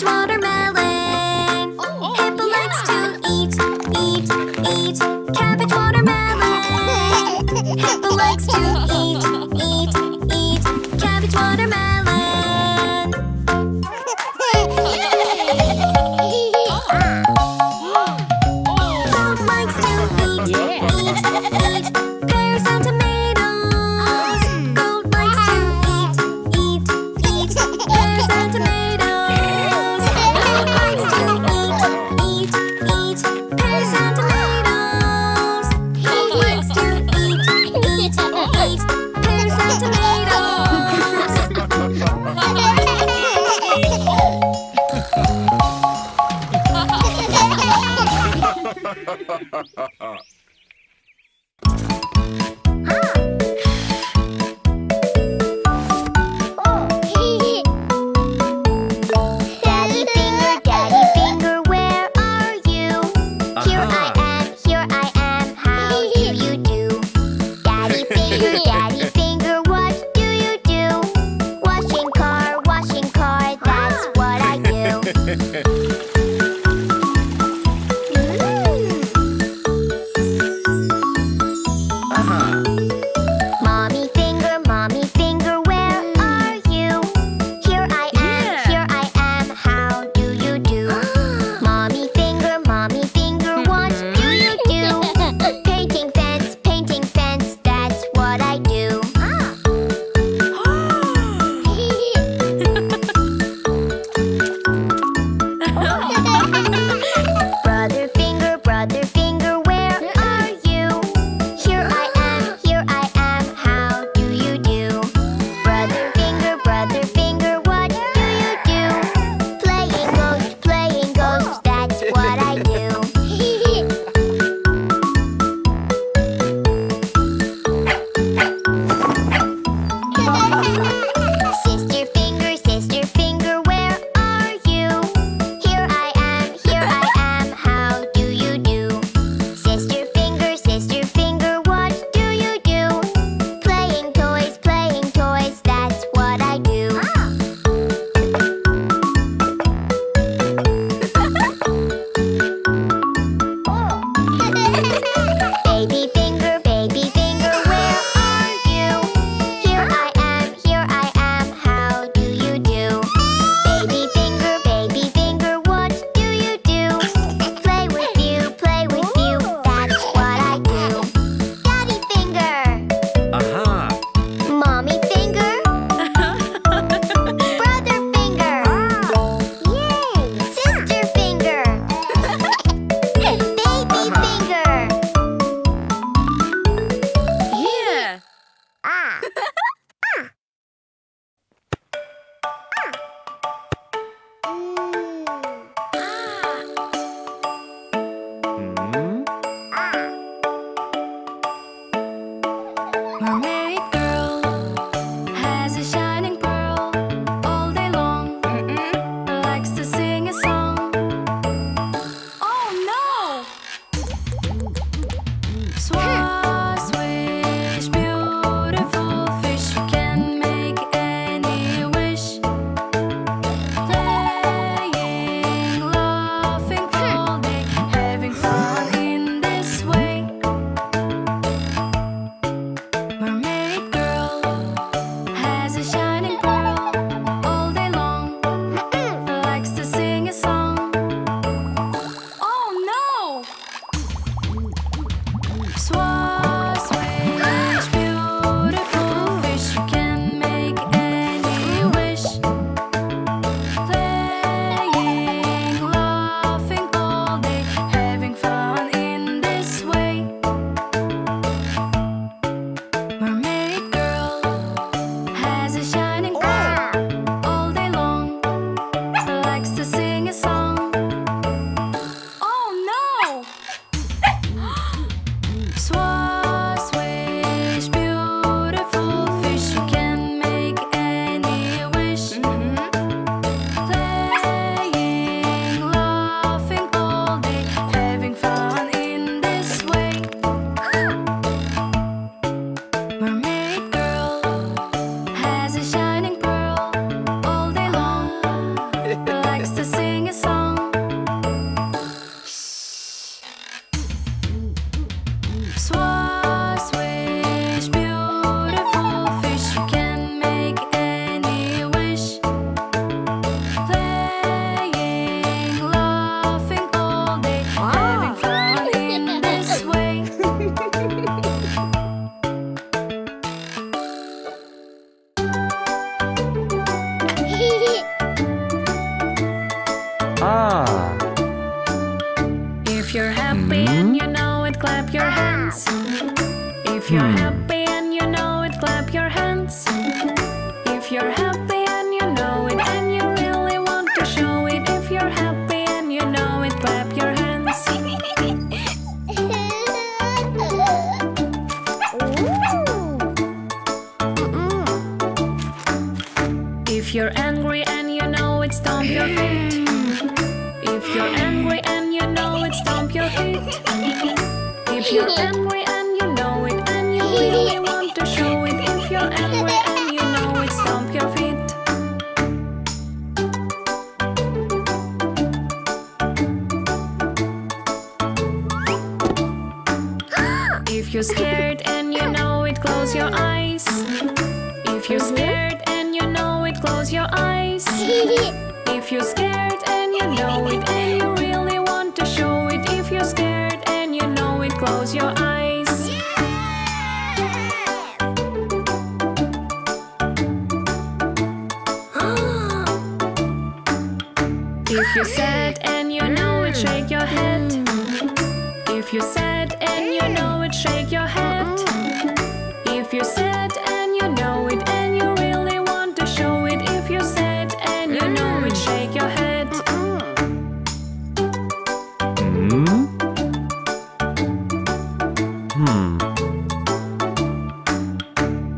cabbage watermelon. Hippo likes to eat, eat, eat cabbage watermelon. Hippo likes to eat, eat, eat cabbage watermelon. Dog likes to eat, eat, eat pears and tomatoes. Goat likes to eat, eat, eat pears and tomatoes. Ah. If you're happy and you know it, clap your hands. If you're happy and you know it, clap your hands. If you're happy and you know it, and you really want to show it. If you're happy and you know it, clap your hands. If you're angry and you know it, stomp your feet. If you're angry and you know it, stomp your feet. If you're angry and you know it, and you really want to show it. If you're angry and you know it, stomp your feet. If you're scared and you know it, close your eyes. If you're scared and you know it, close your eyes. If you're scared and you know it, and you really want to show it. If you're scared and you know it, close your eyes. If you're sad and you know it, shake your head. If you're sad and you know it, shake your head. If you're sad and you know it, and you really want to show it. If you're sad and you know it, shake your head.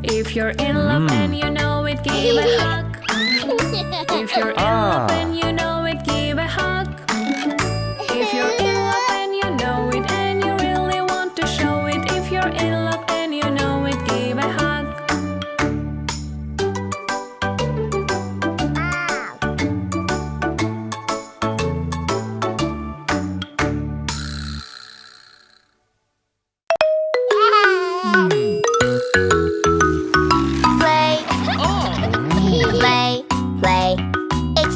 If you're in love and you know it, give a hug. If you're in love and you know it, give a hug. If you're in love and you know it, and you really want to show it. If you're in love and you know it, give a hug. Play, play, play. It's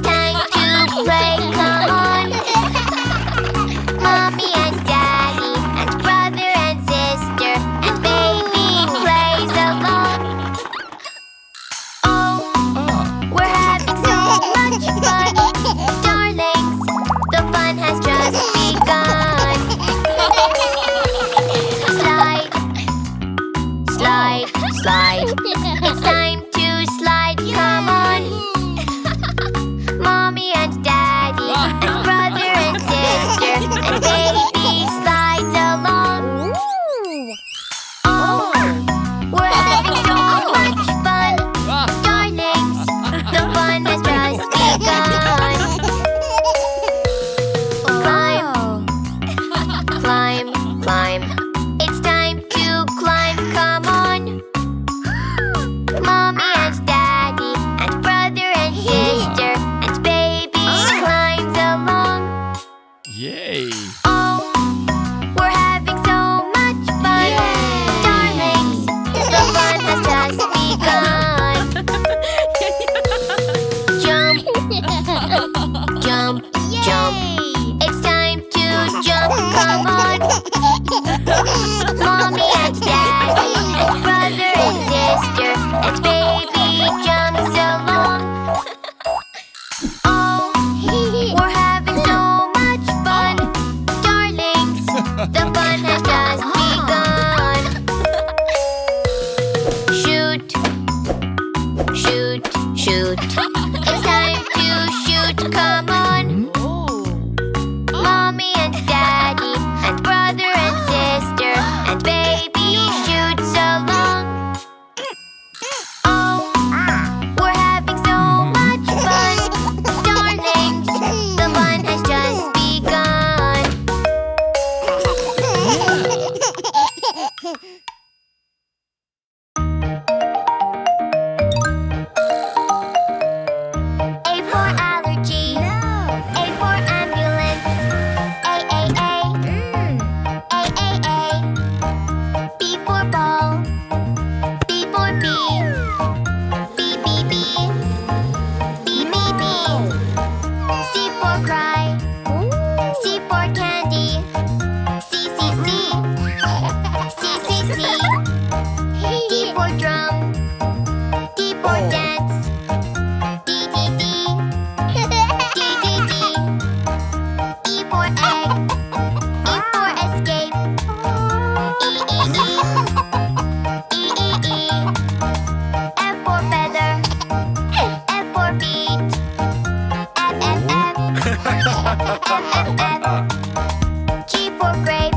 G for grape.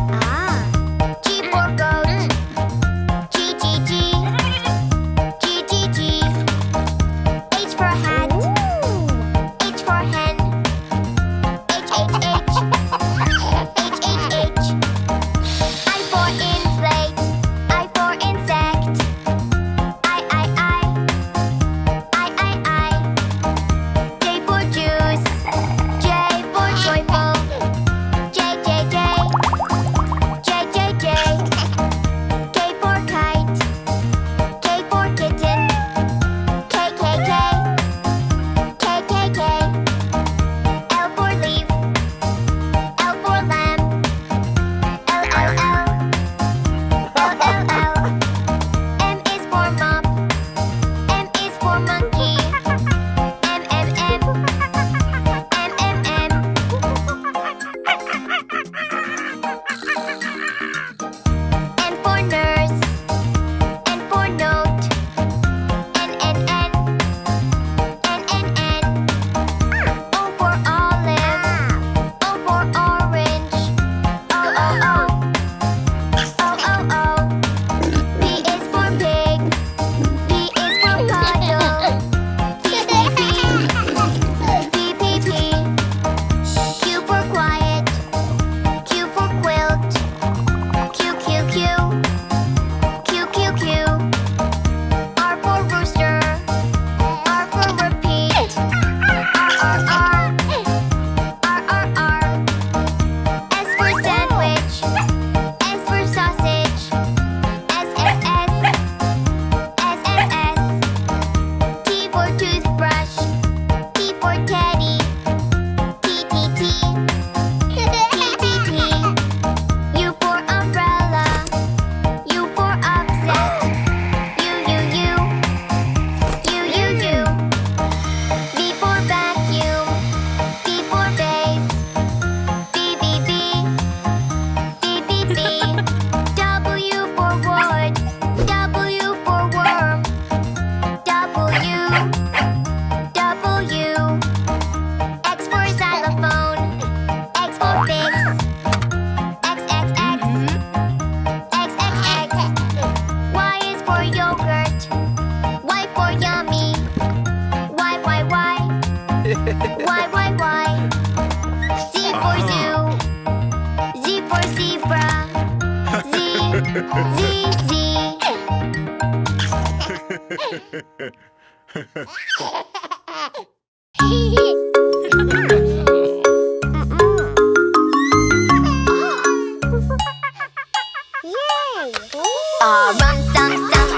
G for goat. G, G, G. G, G, G. H for hat. H for hen. H, H, H. H, H, H. I for inflate. I for insect. I, I, I. I, I. J for juice. J for joyful. J, J, J. J, J, J. K for kite. K for kitten. K, K, K. K, K, K. L for leaf. L for lamb. L, L, L. L, L, L. M is for mop. M is for monkey. M, M, M. M, M, M. N for nurse. N for note. N, N, N. N, N, N. O for olive. O for orange. O, O, O. O, O, O. P is for pig. P is for puddle. P, P, P. P, P, P. Q for quiet. Q for quilt. Q, Q, Q. Q, Q, Q. R for rooster. R for repeat. R, R, R. R, R, R. S for sandwich. S for sausage. S, S, S. S, S, S. T for toothbrush. T for teddy. T, T, T. T, T, T. U for umbrella. U for upset. U, U, U. U, U, U. V for vacuum. V for vase. V, V, V. V, V, V. W for wood. W for worm. W. W. X for xylophone. X for fix. X, X, X. X, X, X. Y is for yogurt. Y for yummy. Y, Y, Y. Y, Y, Y. Z for zoo. Z for zebra. Z, Z, Z. Rum sum sum,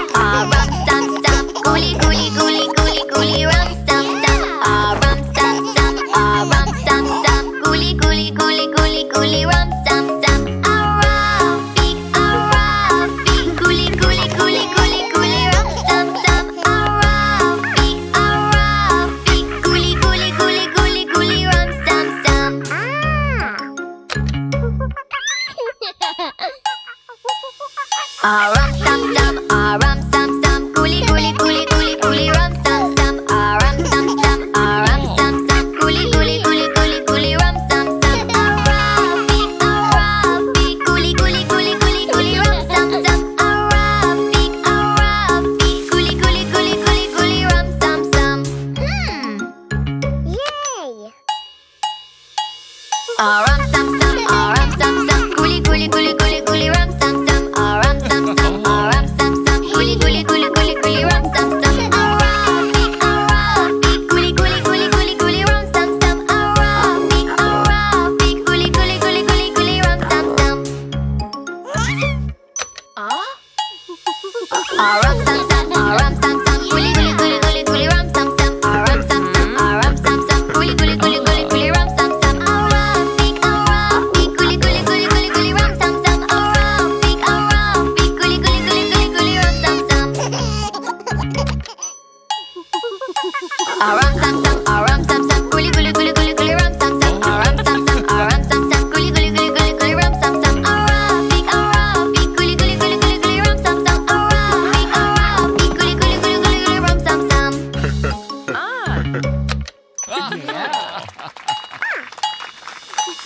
rum sum sum, gooly gooly gooly gooly gooly rum sum sum, rum sum sum, rum sum sum, gooly gooly gooly gooly gooly rum sum sum, Ruffy, gooly gooly gooly gooly gooly rum sum sum, Ruffy, gooly gooly gooly gooly gooly rum sum sum. Rum sum sum, rum sum sum, gooly gooly gooly gooly gooly rum sum sum, rum sum sum, rum sum sum, gooly gooly gooly gooly gooly rum sum sum, Ruffy, gooly gooly gooly gooly gooly rum sum sum, Ruffy, gooly gooly gooly gooly gooly rum sum sum. Yay! Rum sum sum, rum sum sum, gooly gooly gooly gooly gooly rum sum sum, rum sum sum, rum sum sum, gooly gooly gooly gooly gooly rum sum sum, Ruffy, gooly gooly gooly gooly gooly rum sum sum, Ruffy, gooly gooly gooly gooly gooly rum sum sum. Rum sum sum, rum sum sum, gooly gooly gooly gooly gooly rum sum sum, rum sum sum, rum sum sum, gooly gooly gooly gooly gooly rum sum sum, Ruffy,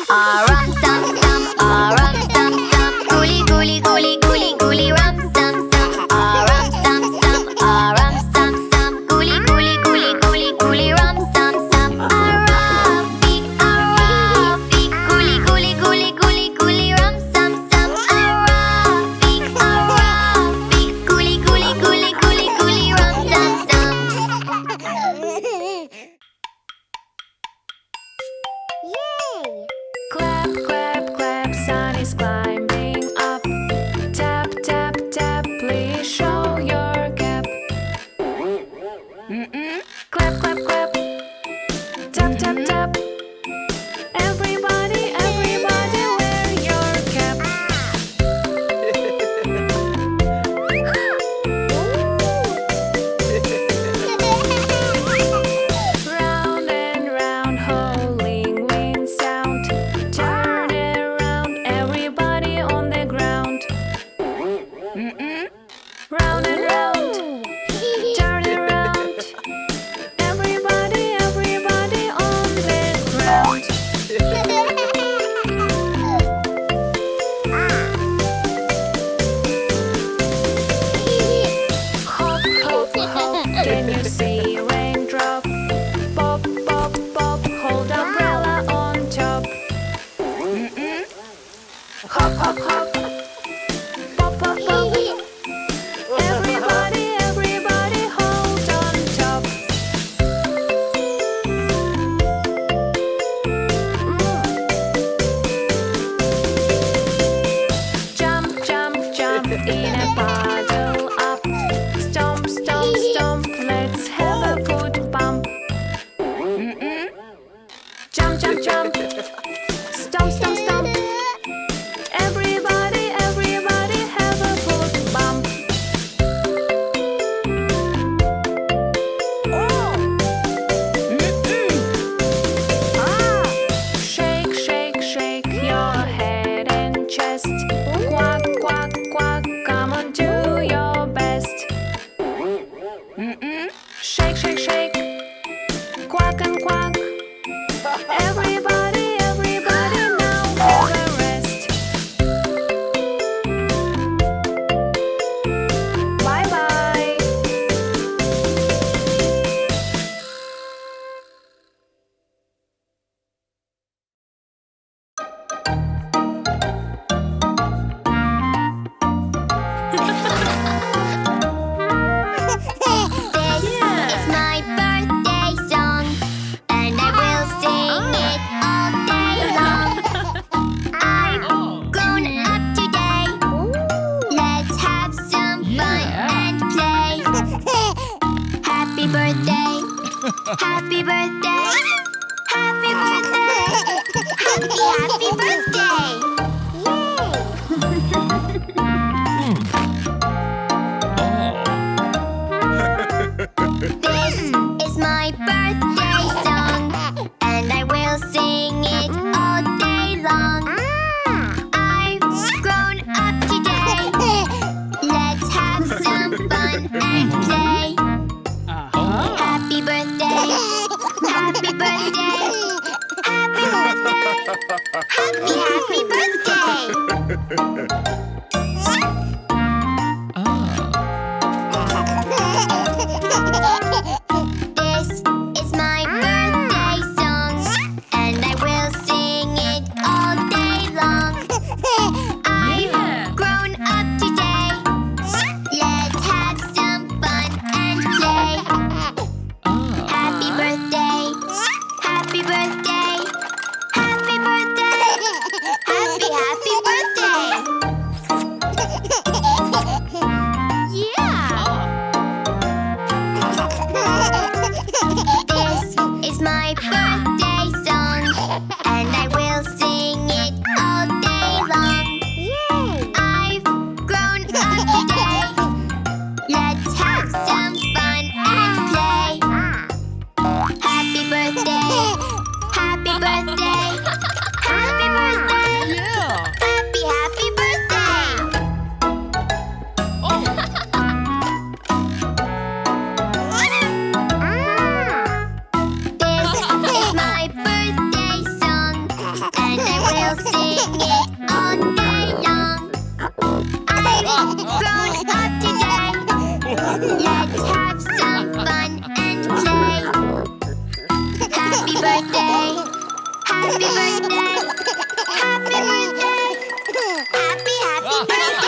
rum sum sum, rum sum sum. Gooly gooly gooly gooly gooly rum sum sum, rum sum sum, rum sum sum. Gooly gooly gooly gooly gooly rum sum sum. Ruffy, gooly gooly gooly gooly gooly rum sum sum. Ruffy, gooly gooly gooly gooly gooly rum sum sum. Clap, clap, clap, sun is climbing up. Tap, tap, tap, please show your cap. Clap, clap, clap. Tap, tap, tap. Everybody, everybody, wear your cap. Round and round, howling wind sound. Turn around, everybody on the ground. Round and round, turn around. Everybody, everybody on the ground. Hop, hop, hop, can you see raindrop? Pop, pop, pop, hold umbrella on top. Hop, hop, hop, pop, pop, pop. Everybody, everybody, hold on top. Jump, jump, jump in a puddle up. Stomp, stomp, stomp, let's have a foot bump. Jump, jump, jump. Stomp, stomp, stomp. Everybody, everybody, have a foot bump. Shake, shake, shake your head and chest. Quack, quack, quack, come on, do your best. Shake, shake, shake, quack and quack. Everybody, everybody, now for the rest. Bye bye. This is my birthday song, and I will sing it all day long. I've grown up today. Let's have some fun and play. Happy birthday, happy birthday, happy birthday, happy birthday. This is my birthday song, and I will sing it all day long. I've grown up today. Let's have some fun and play. Happy birthday, happy birthday, happy birthday, happy This is my birthday song, and I will sing it all day long. I've grown up today. Let's have some fun and play. Happy birthday, happy birthday, happy birthday, will sing it all day long. I've grown up today. Let's have some fun and play. Happy birthday. Happy birthday. Happy birthday. Happy birthday.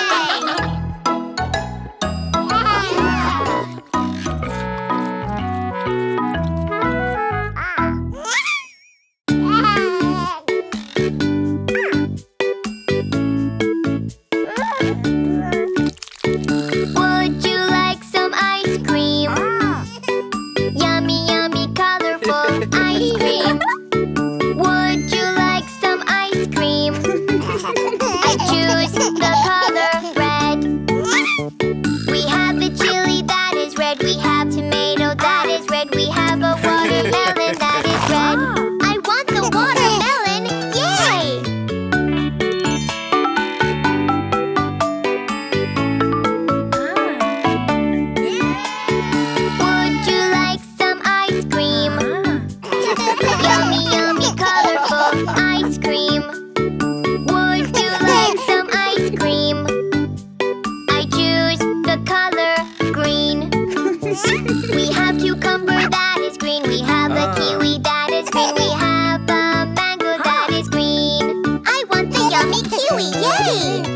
Would you like some ice cream? Yummy, yummy, colorful ice cream. Would you like some ice cream? I choose the color red. We have a chili that is red. We have tomato that is red. We have a watermelon that is red. I want the watermelon! Yay! Would you like some ice cream? Yummy, yummy, colorful ice cream. Would you like some ice cream? I choose the color green. We have cucumber that is green. We have a kiwi that is green. We have a mango that is green. I want the yummy kiwi! Yay!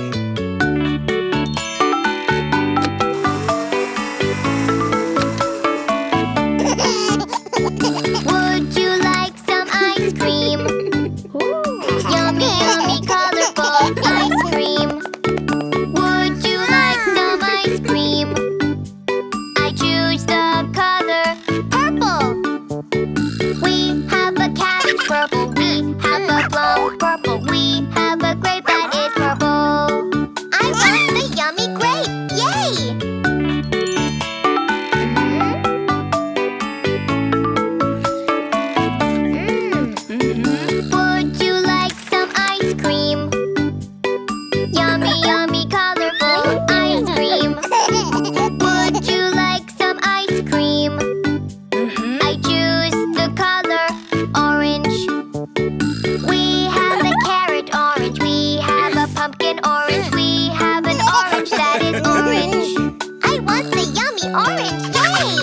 Would you like some ice cream? Yummy, yummy, colorful ice cream. Would you like some ice cream? I choose the color purple. We have a cabbage purple. We have a plum purple. We have a grape that is purple. I want the yummy grape! Yay! Would you like some ice cream? Yummy, yummy, colorful ice cream. Would you like some ice cream? I choose the color orange. We have a carrot orange. We have a pumpkin orange. We have an orange that is orange. I want the yummy orange! Yay!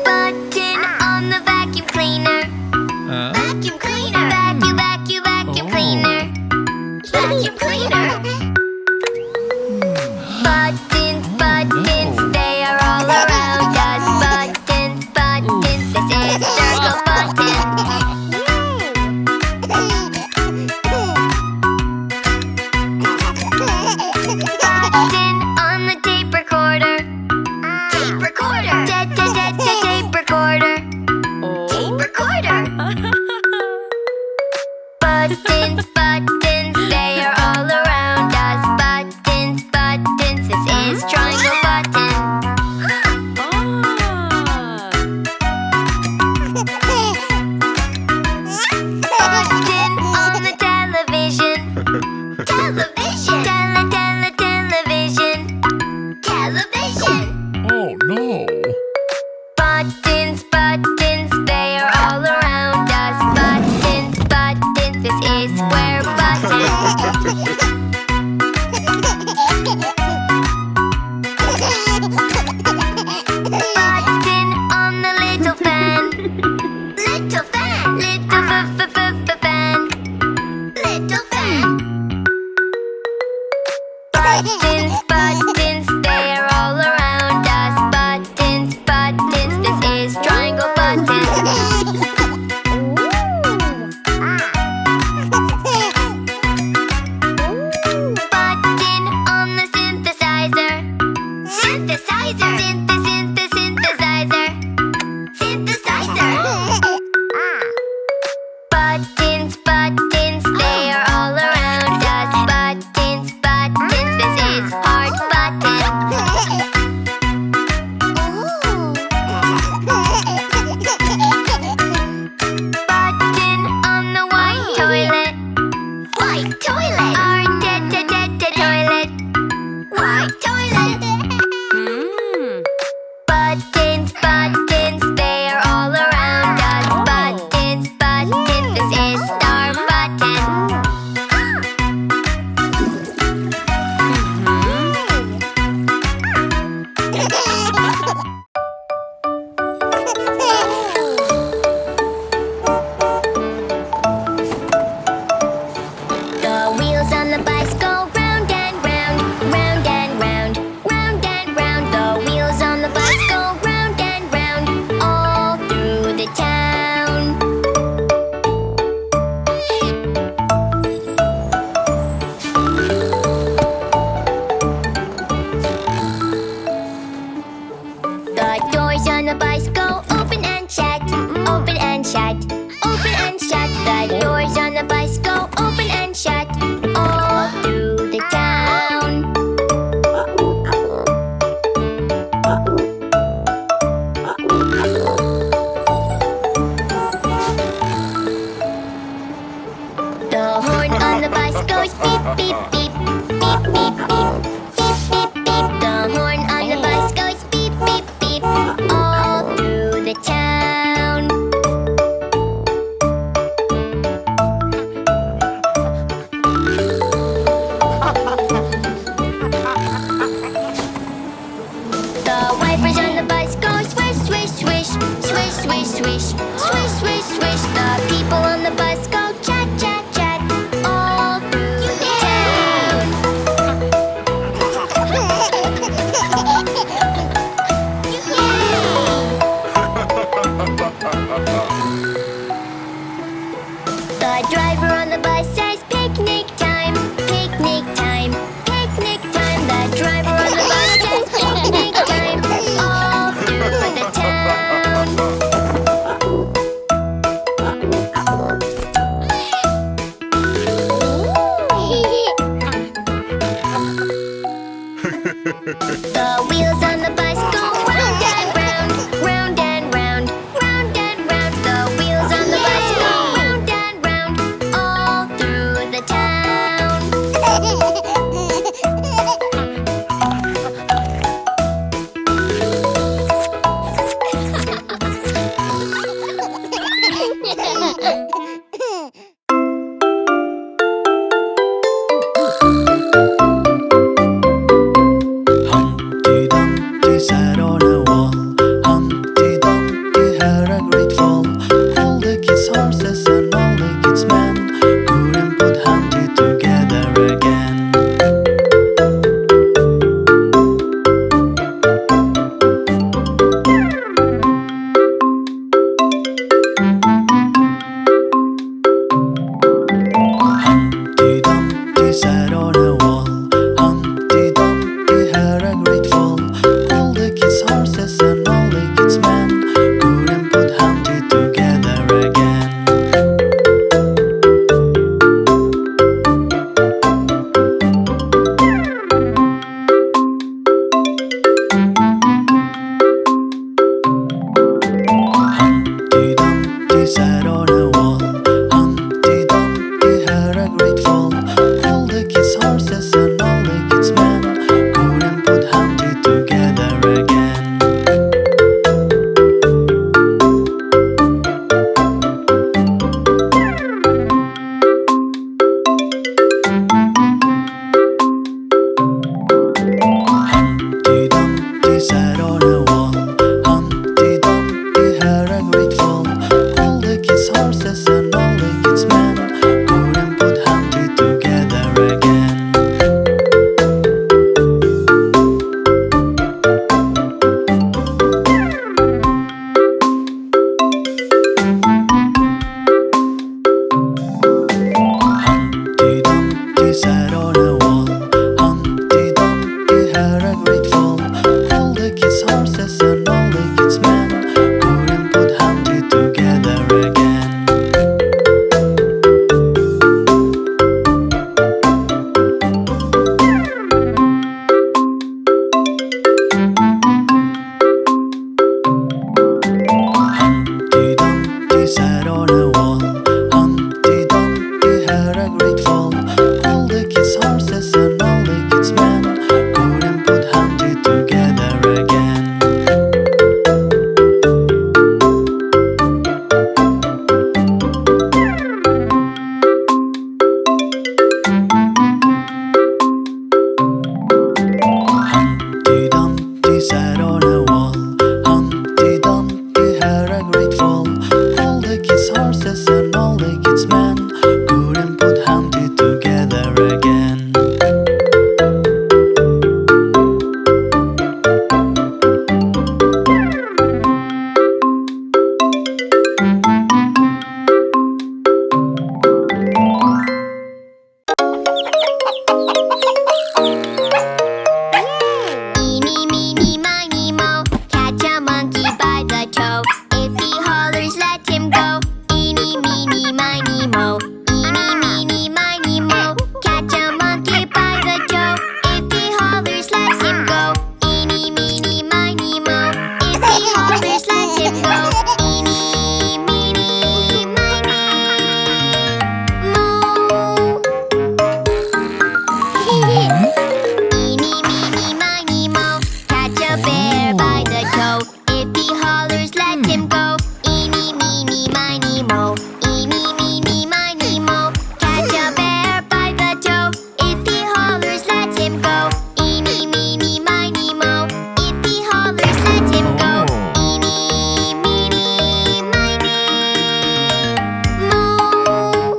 Button on the vacuum cleaner. Vacuum cleaner. Vacuum, vacuum, vacuum cleaner. Vacuum cleaner. Buttons, buttons, they are all around us. Buttons, buttons, this is circle button. Button on the tape recorder. Tape recorder. Tape recorder. Tape recorder. Buttons, buttons, they are all around us. Buttons, buttons, this is triangle button. Button on the television. Television. Television. Television. Oh no! Buttons, buttons, they are all around us. Buttons, buttons, this is square button. Button on the little fan. Little fan. Little fan. Little fan. Buttons, buttons, they are all around us. Buttons, buttons, this is triangle button. Button on the synthesizer. Synthesizer. Synthesizer. Synthesizer. Buttons, buttons, they are all around us. Buttons, buttons, this is The wheels on the bus go round and round, round and round, round and round. The wheels on the bus go round and round, all through the town. Humpty Dumpty sat on a wall. Humpty Dumpty had a great fall. All the kids' horses and all the kids' men couldn't put Humpty together again. Humpty Dumpty sat on a wall. Humpty Dumpty had a great fall. All the kids' horses and all the kids' men couldn't put Humpty together again. Humpty Dumpty sat on a wall. Humpty Dumpty had a great fall. All the kids' horses and all the kids' men couldn't put Humpty together again. Humpty Dumpty sat on a wall. Humpty Dumpty had a great fall. All the kids' horses and all the kids' men couldn't put Humpty together again. Humpty Dumpty sat on a wall. Humpty Dumpty had a great fall. All the kids' horses and all the kids' men couldn't put Humpty together again. Humpty Dumpty sat on a wall. Humpty Dumpty had a great fall. All the kids' horses and all the kids' men couldn't put Humpty together again. Humpty Dumpty sat on a wall. Humpty Dumpty had a great fall. All the kids' horses and all the kids' men couldn't put Humpty together again. Eeny, meeny, miny, moe, catch a monkey by the toe. If he hollers, let him go. Eeny, meeny, miny, moe. Eeny, meeny, miny, moe, catch a monkey by the toe. If he hollers, let him go. Eeny, meeny, miny, moe. If he hollers, let him go. Eeny, meeny, miny, moe. Eeny, meeny, miny, moe, catch a bear by the toe. If he hollers, let him go. Eeny, meeny, miny, moe. Eeny, meeny, miny, moe, catch a bear by the toe. If he hollers, let him go. Eeny, meeny, miny, moe. If he hollers, let him go. Eeny, meeny, miny, moe.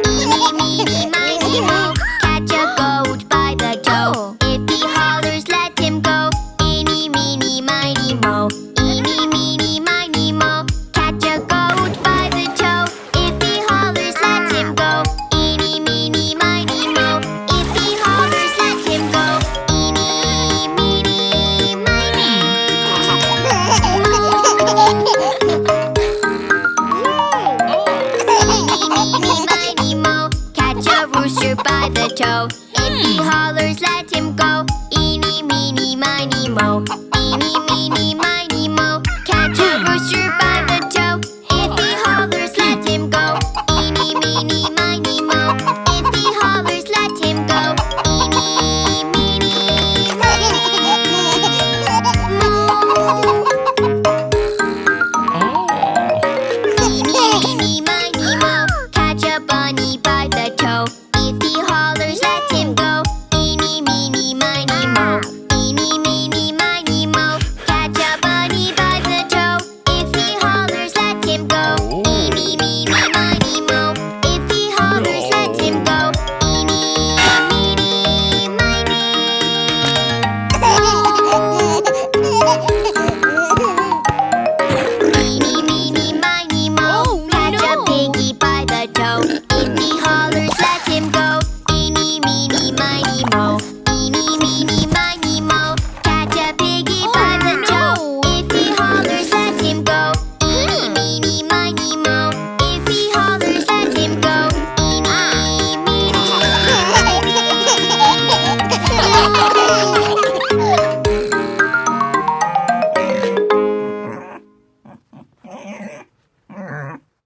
Eeny, meeny, miny, moe, catch a goat by the toe. If he hollers, let him go. Eeny, meeny, miny, moe. Eeny, meeny, miny, moe, catch a goat by the toe. If he hollers, let him go. Eeny, meeny, miny, moe. If he hollers, let him go. Eeny, meeny, miny, Eeny, meeny, miny, moe, catch a rooster by the toe. If He hollered